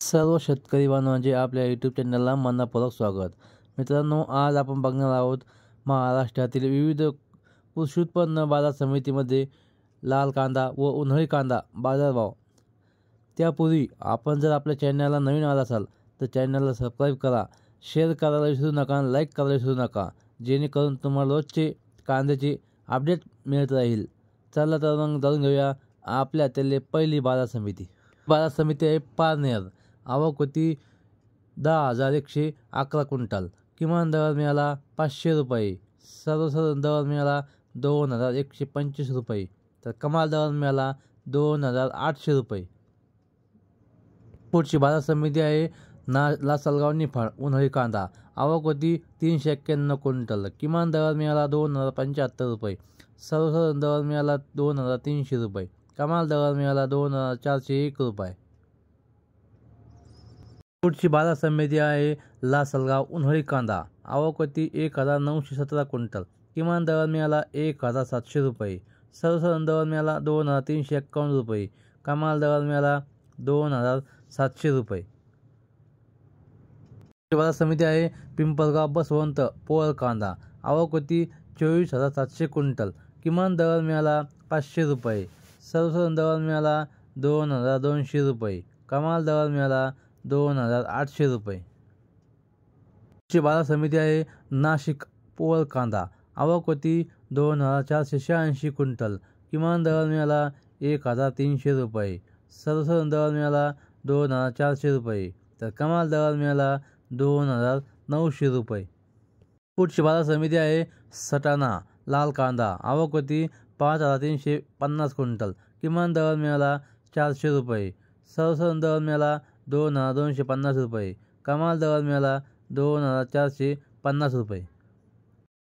सर्व शेतकरी बांधवांचे आपल्या यूट्यूब चॅनलला मनपूर्वक स्वागत। मित्रांनो, आज आपण बघणार आहोत महाराष्ट्रातील विविध कृषी उत्पन्न बाजार समितीमध्ये लाल कांदा व उन्हाळी कांदा बाजारभाव। त्यापूर्वी आपण जर आपल्या चॅनलला नवीन आला असाल तर चॅनलला सबस्क्राईब करा, शेअर करायला विसरू नका, लाईक करायला विसरू नका, जेणेकरून तुम्हाला रोजचे कांद्याचे अपडेट मिळत राहील। चला तर मग जाणून घेऊया आपल्या त्यातली पहिली बाजार समिती। बाजार समिती आहे पारनेर। आवक होती 10,111 क्विंटल। किमान दर मिळाला 500 रुपये। सर्वसाधारण दर मिळाला 2,125 रुपये, तर कमाल दर मिळाला 2,800 रुपये। पुढची बाजार समिती आहे लासलगाव निफाड उन्हाळी कांदा। आवक होती 391 क्विंटल। किमान दर मिळाला 2,075 रुपये। सर्वसाधारण दर मिळाला 2,300 रुपये। कमाल दर मिळाला 2,401 रुपये। पुढची बाजार समिती आहे लासलगाव उन्हाळी कांदा। आवक होती 1,917 क्विंटल। किमान दर मिळाला 1,700 रुपये। सर्वसाधारण दर मिळाला 2,351 रुपये। कमाल दर मिळाला 2,700 रुपये। बाजार समिती आहे पिंपळगाव बसवंत पोळ कांदा। आवक होती 24,700 क्विंटल। किमान दर मिळाला 500 रुपये। सर्वसाधारण दर मिळाला 2,200 रुपये। कमाल दर मिळाला 2,800 रुपये। बाजार समिती आहे नाशिक पोळ कांदा। आवक होती 2,486 क्विंटल। किमान दर मिळाला 1,300 रुपये। सर्वसाधारण दर मिळाला 2,400 रुपये, तर कमाल दर मिळाला 2,900 रुपये। पुढची बाजार समिती आहे सटाणा लाल कांदा। आवक होती 5,350 क्विंटल। किमान दर मिळाला 400 रुपये। सर्वसाधारण दर मिळाला 2,250 रुपये। कमाल दर मिळाला 2,450 रुपये।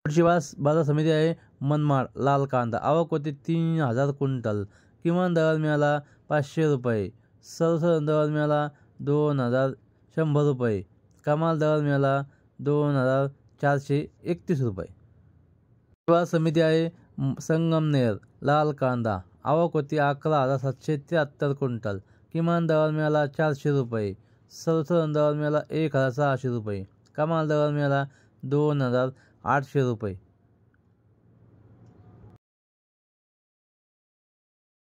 पुढची बाजार समिती आहे मनमाड लाल कांदा। आवक होती 3,000 क्विंटल। किमान दर मिळाला 500 रुपये। सर्वसाधारण दर मिळाला 2,100 रुपये। कमाल दर मिळाला 2,431 रुपये। बाजार समिती आहे संगमनेर लाल कांदा। आवक होती 11,773 क्विंटल। किमान दर मिळाला 400 रुपये। सर्वसाधारण दर मिळाला 1,600 रुपये। कमाल दर मिळाला 2,800 रुपये।